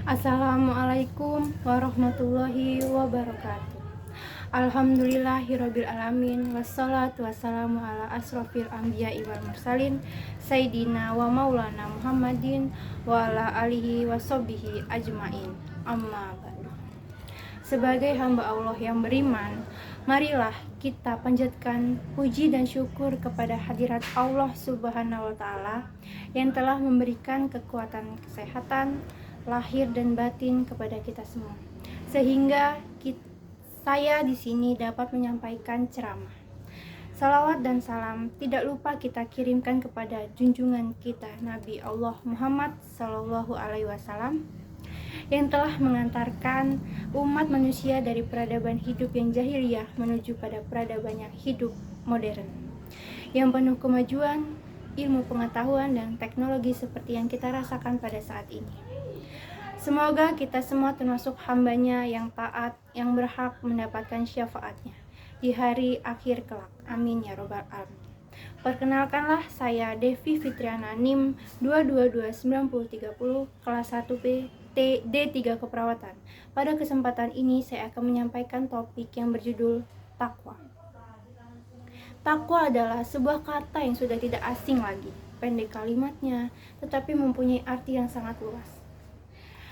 Assalamualaikum warahmatullahi wabarakatuh. Alhamdulillahirabbil alamin wassalatu wassalamu ala asrofil anbiya'i wal mursalin sayyidina wa maulana Muhammadin wa ala alihi washabbihi ajmain. Amma ba'du. Sebagai hamba Allah yang beriman, marilah kita panjatkan puji dan syukur kepada hadirat Allah Subhanahu wa taala yang telah memberikan kekuatan kesehatan lahir dan batin kepada kita semua, sehingga saya di sini dapat menyampaikan ceramah. Salawat dan salam tidak lupa kita kirimkan kepada junjungan kita Nabi Allah Muhammad Sallallahu Alaihi Wasallam yang telah mengantarkan umat manusia dari peradaban hidup yang jahiliyah menuju pada peradaban yang hidup modern, yang penuh kemajuan, ilmu pengetahuan dan teknologi seperti yang kita rasakan pada saat ini. Semoga kita semua termasuk hambanya yang taat, yang berhak mendapatkan syafaatnya di hari akhir kelak. Amin ya robbal alamin. Perkenalkanlah, saya Devi Fitriana NIM 2229030 kelas 1B D3 Keperawatan. Pada kesempatan ini saya akan menyampaikan topik yang berjudul takwa. Takwa adalah sebuah kata yang sudah tidak asing lagi. Pendek kalimatnya, tetapi mempunyai arti yang sangat luas.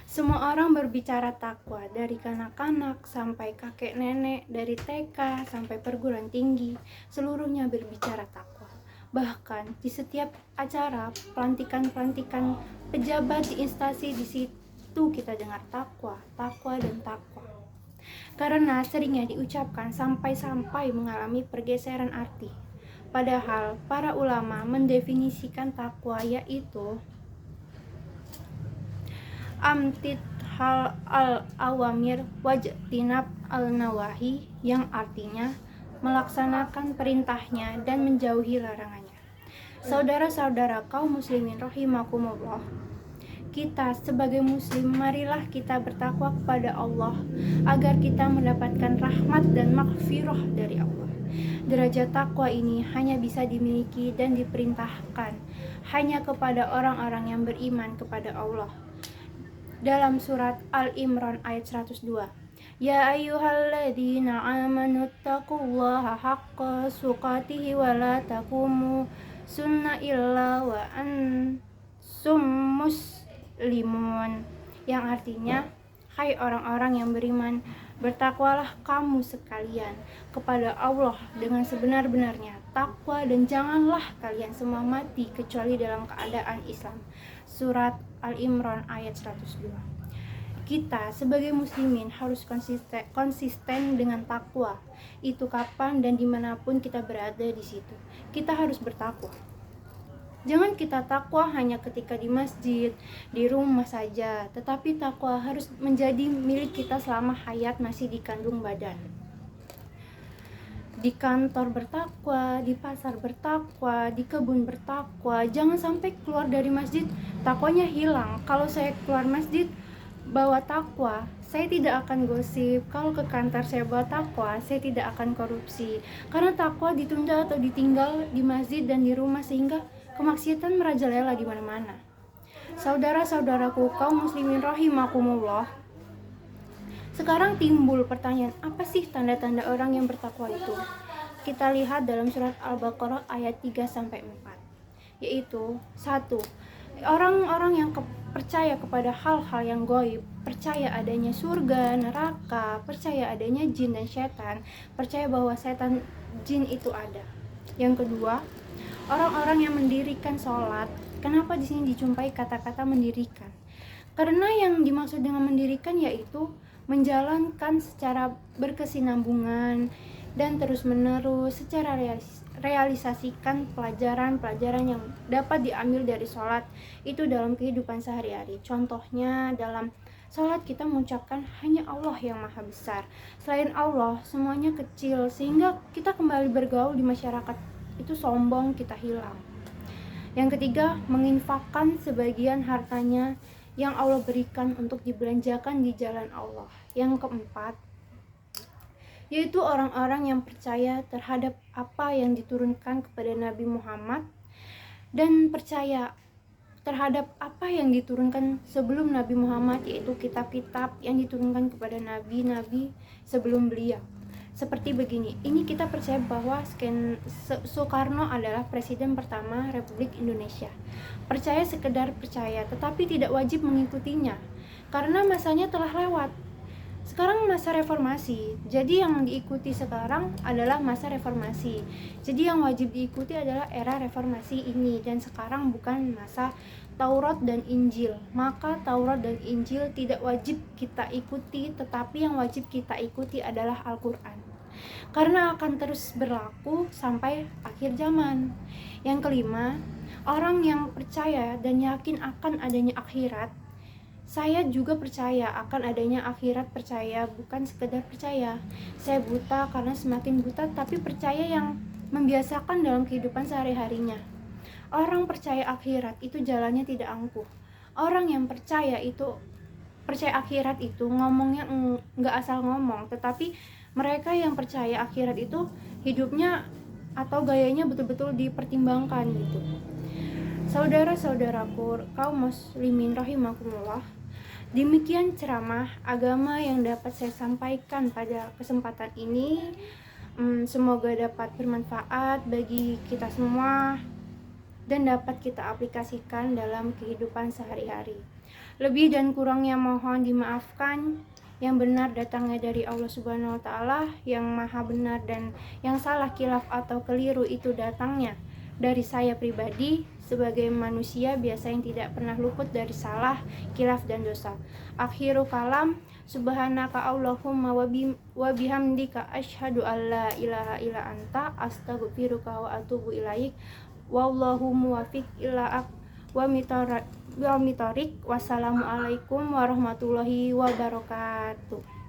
Semua orang berbicara takwa, dari kanak-kanak sampai kakek nenek, dari TK sampai perguruan tinggi, seluruhnya berbicara takwa. Bahkan di setiap acara pelantikan pejabat di instansi, di situ kita dengar takwa, takwa dan takwa. Karena seringnya diucapkan sampai mengalami pergeseran arti. Padahal para ulama mendefinisikan takwa yaitu amtit hal al-awamir wajtinab al-nawahi, yang artinya melaksanakan perintahnya dan menjauhi larangannya. Saudara-saudara kaum muslimin rahimakumullah, kita sebagai muslim marilah kita bertakwa kepada Allah agar kita mendapatkan rahmat dan maghfirah dari Allah. Derajat takwa ini hanya bisa dimiliki dan diperintahkan hanya kepada orang-orang yang beriman kepada Allah. Dalam surat Al-Imran ayat 102, Ya ayyuhalladzina amanu taqullaha haqqa suqatihi wa la taqumunna illa wa antum muslimun, yang artinya, hai orang-orang yang beriman, bertakwalah kamu sekalian kepada Allah dengan sebenar-benarnya takwa, dan janganlah kalian semua mati kecuali dalam keadaan Islam. Surat Al-Imran ayat 102. Kita sebagai muslimin harus konsisten dengan takwa. Itu kapan dan dimanapun kita berada di situ, kita harus bertakwa. Jangan kita takwa hanya ketika di masjid, di rumah saja, tetapi takwa harus menjadi milik kita selama hayat masih dikandung badan. Di kantor bertakwa, di pasar bertakwa, di kebun bertakwa. Jangan sampai keluar dari masjid takwanya hilang. Kalau saya keluar masjid bawa takwa, saya tidak akan gosip. Kalau ke kantor saya bawa takwa, saya tidak akan korupsi. Karena takwa ditunda atau ditinggal di masjid dan di rumah, sehingga kemaksiatan merajalela di mana-mana. Saudara-saudaraku kaum muslimin rahimakumullah, sekarang timbul pertanyaan, apa sih tanda-tanda orang yang bertakwa itu? Kita lihat dalam surat Al-Baqarah ayat 3-4, yaitu 1. Orang-orang yang percaya kepada hal-hal yang gaib, percaya adanya surga, neraka, percaya adanya jin dan setan, percaya bahwa setan jin itu ada. Yang kedua, orang-orang yang mendirikan sholat. Kenapa di sini dijumpai kata-kata mendirikan? Karena yang dimaksud dengan mendirikan yaitu menjalankan secara berkesinambungan dan terus-menerus secara realisasikan pelajaran-pelajaran yang dapat diambil dari sholat itu dalam kehidupan sehari-hari. Contohnya dalam sholat kita mengucapkan hanya Allah yang maha besar, selain Allah semuanya kecil, sehingga kita kembali bergaul di masyarakat itu sombong, kita hilang. Yang ketiga, menginfakkan sebagian hartanya yang Allah berikan untuk dibelanjakan di jalan Allah. Yang keempat, yaitu orang-orang yang percaya terhadap apa yang diturunkan kepada Nabi Muhammad dan percaya terhadap apa yang diturunkan sebelum Nabi Muhammad, yaitu kitab-kitab yang diturunkan kepada nabi-nabi sebelum beliau. Seperti begini, ini kita percaya bahwa Soekarno adalah presiden pertama Republik Indonesia. Percaya sekedar percaya, tetapi tidak wajib mengikutinya, karena masanya telah lewat. Sekarang masa reformasi, jadi yang diikuti sekarang adalah masa reformasi. Jadi yang wajib diikuti adalah era reformasi ini, dan sekarang bukan masa Taurat dan Injil. Maka Taurat dan Injil tidak wajib kita ikuti, tetapi yang wajib kita ikuti adalah Al-Quran, karena akan terus berlaku sampai akhir zaman. Yang kelima, orang yang percaya dan yakin akan adanya akhirat. Saya juga percaya akan adanya akhirat, percaya bukan sekedar percaya. Saya buta karena semakin buta, tapi percaya yang membiasakan dalam kehidupan sehari-harinya. Orang percaya akhirat itu jalannya tidak angkuh. Orang yang percaya akhirat itu ngomongnya nggak asal ngomong, tetapi mereka yang percaya akhirat itu hidupnya atau gayanya betul-betul dipertimbangkan gitu. Saudara-saudaraku kaum muslimin rahimakumullah, demikian ceramah agama yang dapat saya sampaikan pada kesempatan ini. Semoga dapat bermanfaat bagi kita semua dan dapat kita aplikasikan dalam kehidupan sehari-hari. Lebih dan kurangnya mohon dimaafkan. Yang benar datangnya dari Allah Subhanahu wa Ta'ala, yang maha benar, dan yang salah, khilaf atau keliru itu datangnya dari saya pribadi sebagai manusia biasa yang tidak pernah luput dari salah, khilaf, dan dosa. Akhiru kalam, subhanaka Allahumma wa bihamdika asyhadu an la ilaha illa anta astaghfiruka wa atubu ilaik. Wallahu muwaffiq ila wa mitorik. Wassalamualaikum warahmatullahi wabarakatuh.